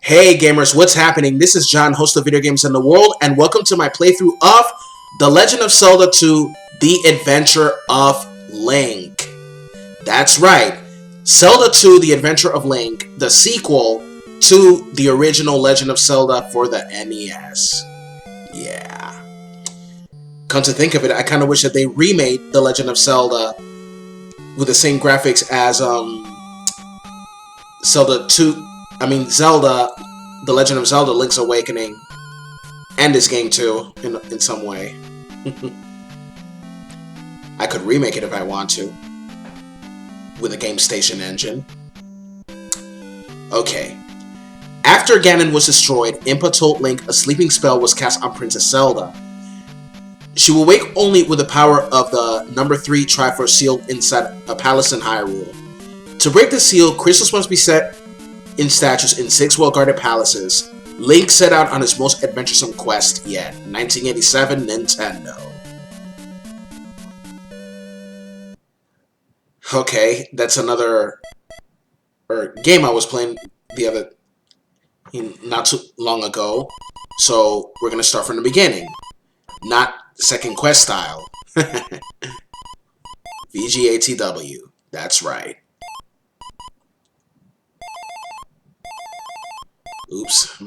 Hey gamers, what's happening? This is John, host of Video Games in the World, and welcome to my playthrough of The Legend of Zelda II, The Adventure of Link. That's right, Zelda II, The Adventure of Link, the sequel to the original Legend of Zelda for the NES. Yeah. Come to think of it, I kind of wish that they remade The Legend of Zelda with the same graphics as Zelda, The Legend of Zelda Link's Awakening, and this game too, in some way. I could remake it if I want to, with a Game Station engine. Okay. After Ganon was destroyed, Impa told Link a sleeping spell was cast on Princess Zelda. She will wake only with the power of the number 3 Triforce sealed inside a palace in Hyrule. To break the seal, crystals must be set in statues in 6 well-guarded palaces. Link set out on his most adventuresome quest yet. 1987 Nintendo. Okay, that's another game I was playing not too long ago. So we're gonna start from the beginning, not second quest style. VGATW. That's right. Oops.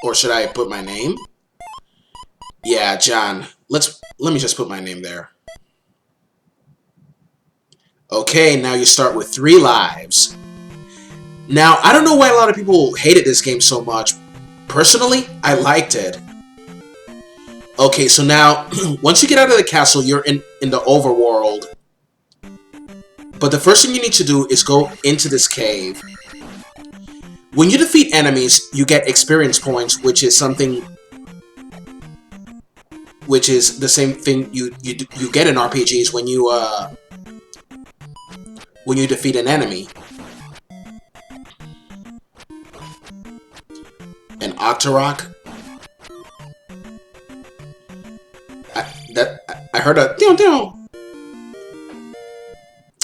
Or should I put my name? Yeah, John. Let me just put my name there. Okay, now you start with 3 lives. Now, I don't know why a lot of people hated this game so much. Personally, I liked it. Okay, so now, once you get out of the castle, you're in the overworld. But the first thing you need to do is go into this cave. When you defeat enemies, you get experience points, which is the same thing you get in RPGs when you defeat an enemy. An Octorok. I heard a down down.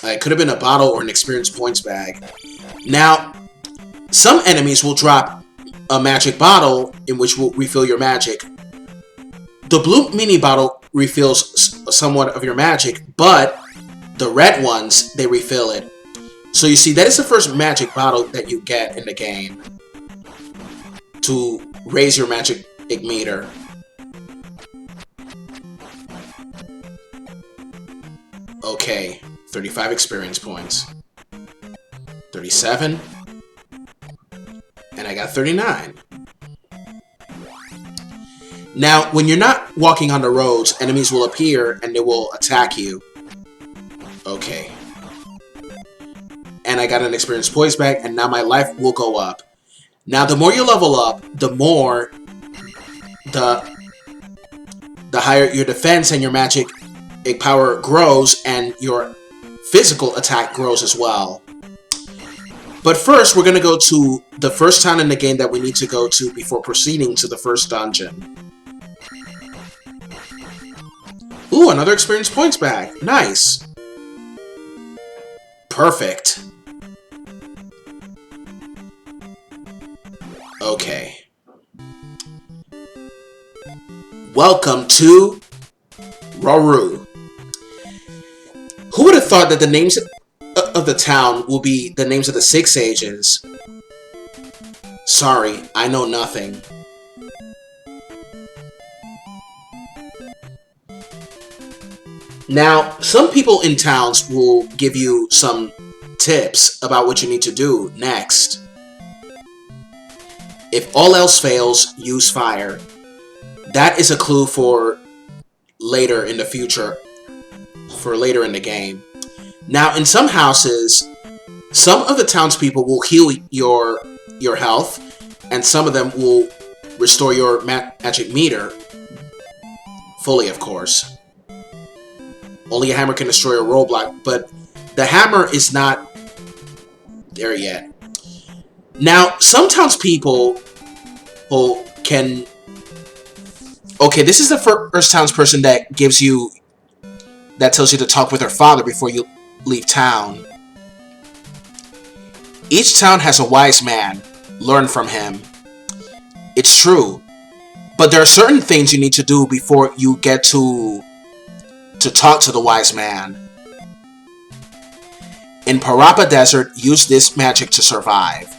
It could have been a bottle or an experience points bag. Now, some enemies will drop a magic bottle in which will refill your magic. The blue mini bottle refills somewhat of your magic, but the red ones, they refill it. So you see, that is the first magic bottle that you get in the game to raise your magic meter. Okay, 35 experience points. 37. And I got 39. Now, when you're not walking on the roads, enemies will appear and they will attack you. Okay. And I got an experience points back, and now my life will go up. Now, the more you level up, the more the higher your defense and your magic power grows, and your physical attack grows as well. But first, we're going to go to the first town in the game that we need to go to before proceeding to the first dungeon. Ooh, another experience points back. Nice. Perfect. Okay. Welcome to Rauru. Who would have thought that the names of the town will be the names of the 6 sages? Sorry, I know nothing. Now, some people in towns will give you some tips about what you need to do next. If all else fails, use fire. That is a clue for later in the future, for later in the game. Now, in some houses, some of the townspeople will heal your health, and some of them will restore your magic meter. Fully, of course. Only a hammer can destroy a roadblock, but the hammer is not there yet. Now, some townspeople can... Okay, this is the first townsperson that tells you to talk with her father before you leave town. Each town has a wise man. Learn from him. It's true. But there are certain things you need to do before you get to talk to the wise man. In Parappa Desert, use this magic to survive.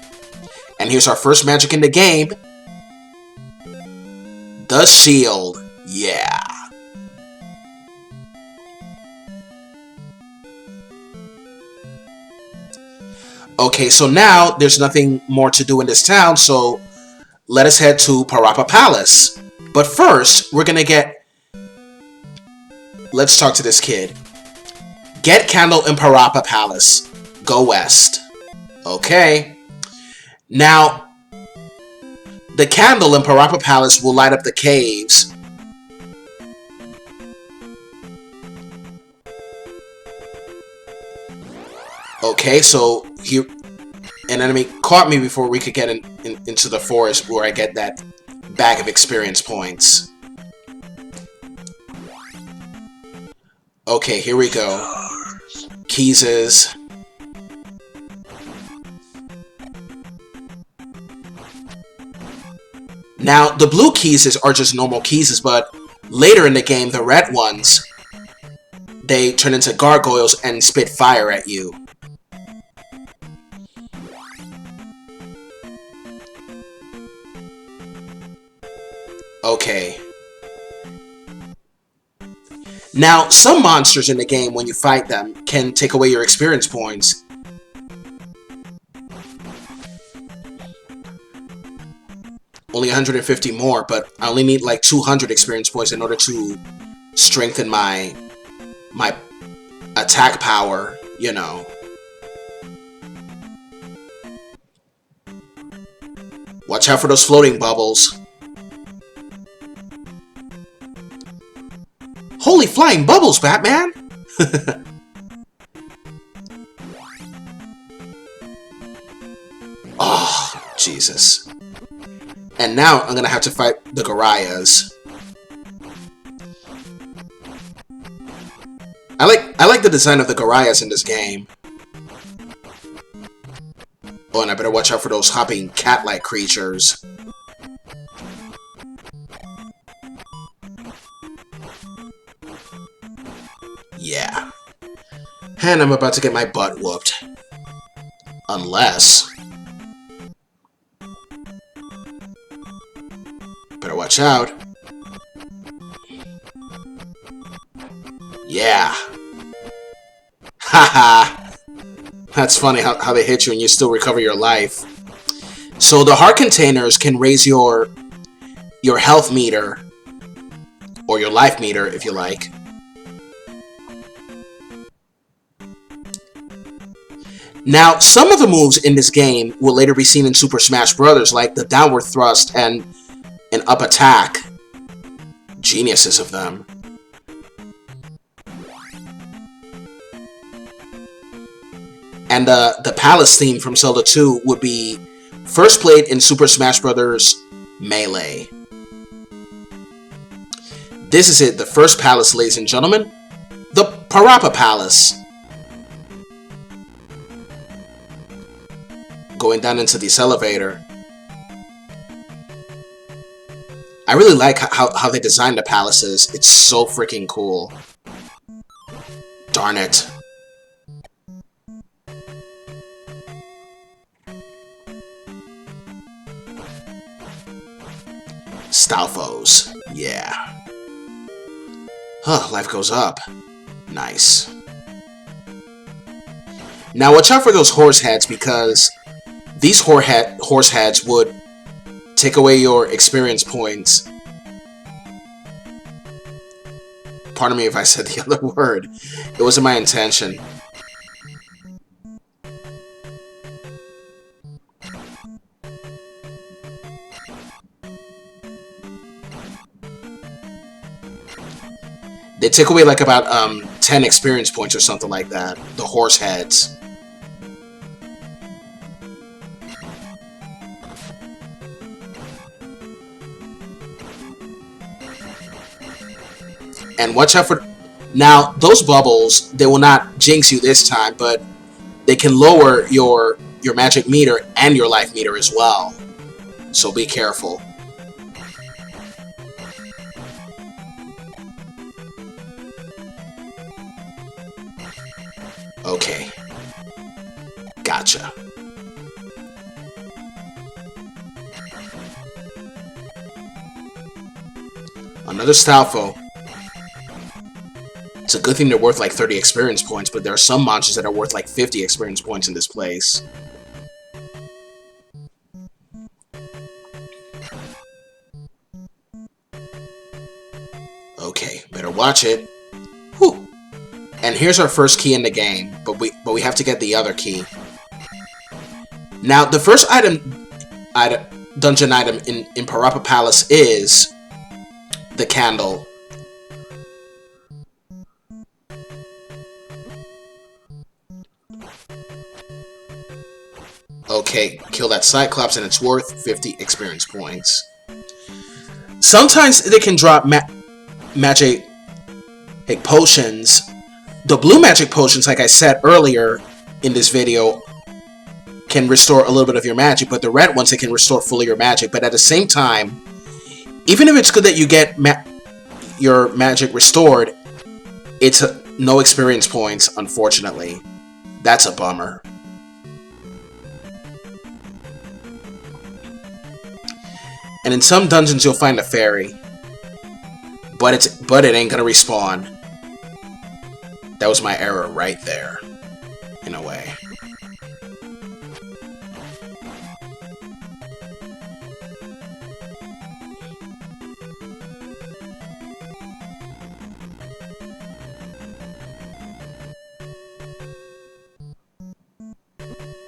And here's our first magic in the game. The shield. Yeah. Okay, so now there's nothing more to do in this town, so let us head to Parappa Palace. But first, we're gonna let's talk to this kid. Get candle in Parappa Palace. Go west. Okay. Now, the candle in Parappa Palace will light up the caves. Okay, so here, an enemy caught me before we could get into the forest where I get that bag of experience points. Okay, here we go. Keys. Now, the blue keys are just normal keys, but later in the game, the red ones, they turn into gargoyles and spit fire at you. Okay. Now, some monsters in the game, when you fight them, can take away your experience points. Only 150 more, but I only need like 200 experience points in order to strengthen my attack power, you know. Watch out for those floating bubbles. Holy flying bubbles, Batman! Oh, Jesus. And now I'm gonna have to fight the Garayas. I like the design of the Garayas in this game. Oh, and I better watch out for those hopping cat-like creatures. Yeah. And I'm about to get my butt whooped. Unless... better watch out. Yeah. Haha. That's funny how they hit you and you still recover your life. So the heart containers can raise your health meter. Or your life meter, if you like. Now, some of the moves in this game will later be seen in Super Smash Bros., like the downward thrust and an up attack. Geniuses of them. And the Palace theme from Zelda II would be first played in Super Smash Bros. Melee. This is it, the first palace, ladies and gentlemen. The Parappa Palace. Going down into this elevator. I really like how they designed the palaces. It's so freaking cool. Darn it. Stalfos. Yeah. Huh, life goes up. Nice. Now watch out for those horse heads, because these horse heads would take away your experience points. Pardon me if I said the other word. It wasn't my intention. They take away like about 10 experience points or something like that. The horse heads. And watch out for... Now, those bubbles, they will not jinx you this time, but they can lower your your magic meter and your life meter as well. So be careful. Okay. Gotcha. Another Stalfo. It's a good thing they're worth like 30 experience points, but there are some monsters that are worth like 50 experience points in this place. Okay, better watch it. Whew. And here's our first key in the game, but we have to get the other key. Now, the first dungeon item in Parappa Palace is the candle. Okay, kill that Cyclops and it's worth 50 experience points. Sometimes they can drop magic potions. The blue magic potions, like I said earlier in this video, can restore a little bit of your magic, but the red ones, it can restore fully your magic. But at the same time, even if it's good that you get your magic restored, it's no experience points, unfortunately. That's a bummer. And in some dungeons, you'll find a fairy, but it ain't gonna respawn. That was my error right there, in a way.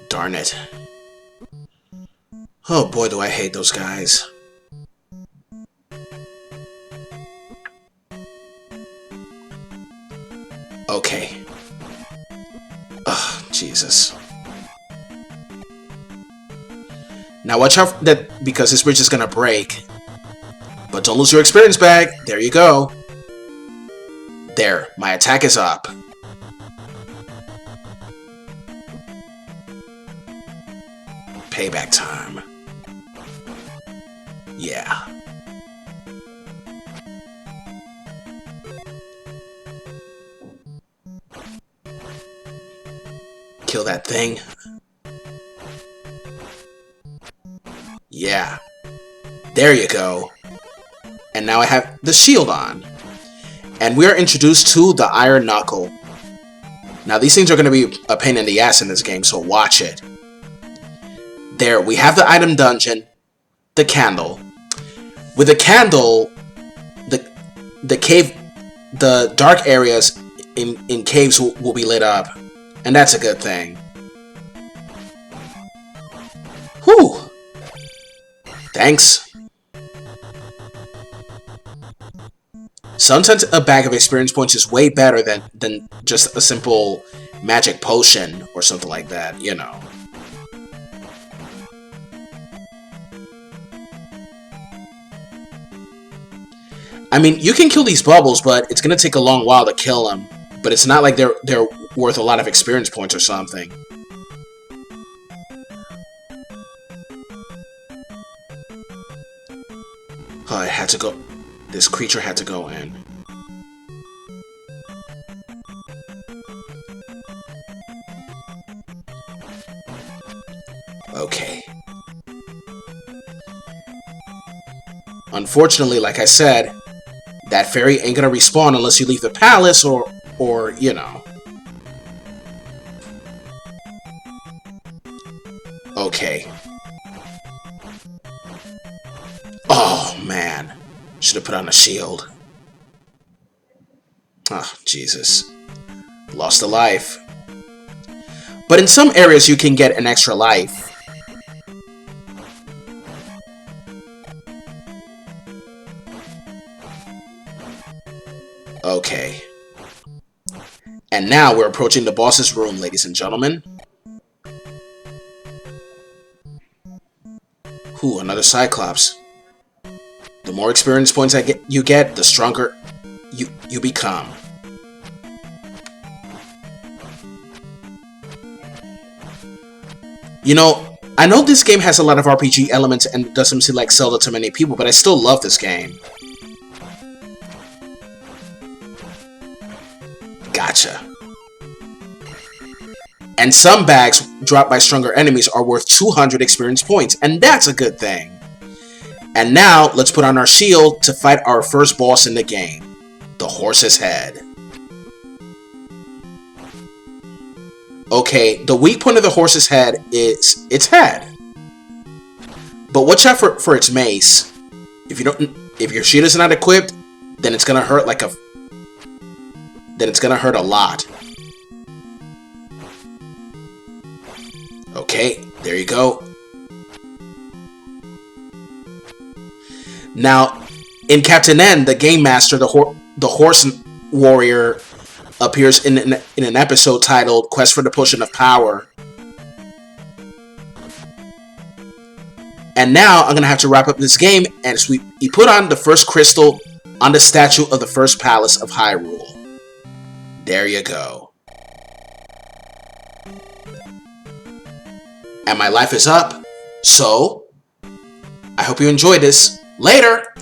Darn it. Oh boy, do I hate those guys. Okay. Ugh, Jesus. Now watch out that because this bridge is gonna break. But don't lose your experience bag. There you go. There, my attack is up. Payback time. Yeah. Kill that thing. Yeah. There you go. And now I have the shield on. And we are introduced to the Iron Knuckle. Now these things are going to be a pain in the ass in this game, so watch it. There, we have the item dungeon, the candle. With the candle, the cave, the dark areas in caves will be lit up. And that's a good thing. Whew. Thanks. Sometimes a bag of experience points is way better than just a simple magic potion or something like that, you know. I mean, you can kill these bubbles, but it's gonna take a long while to kill them. But it's not like they're worth a lot of experience points or something. Oh, it had to go. This creature had to go in. Okay. Unfortunately, like I said, that fairy ain't gonna respawn unless you leave the palace or you know. Okay. Oh, man. Should have put on a shield. Oh, Jesus. Lost a life. But in some areas you can get an extra life. Okay. And now we're approaching the boss's room, ladies and gentlemen. Ooh, another Cyclops. The more experience points you get, the stronger you become. You know, I know this game has a lot of RPG elements and doesn't seem like Zelda to many people, but I still love this game. Gotcha. And some bags dropped by stronger enemies are worth 200 experience points, and that's a good thing. And now, let's put on our shield to fight our first boss in the game, the horse's head. Okay, the weak point of the horse's head is its head. But watch out for its mace. If your shield is not equipped, then it's gonna hurt a lot. Okay, there you go. Now, in Captain N, the game master, the horse warrior appears in an episode titled Quest for the Potion of Power. And now I'm going to have to wrap up this game as we put on the first crystal on the statue of the first palace of Hyrule. There you go. And my life is up. So, I hope you enjoyed this. Later!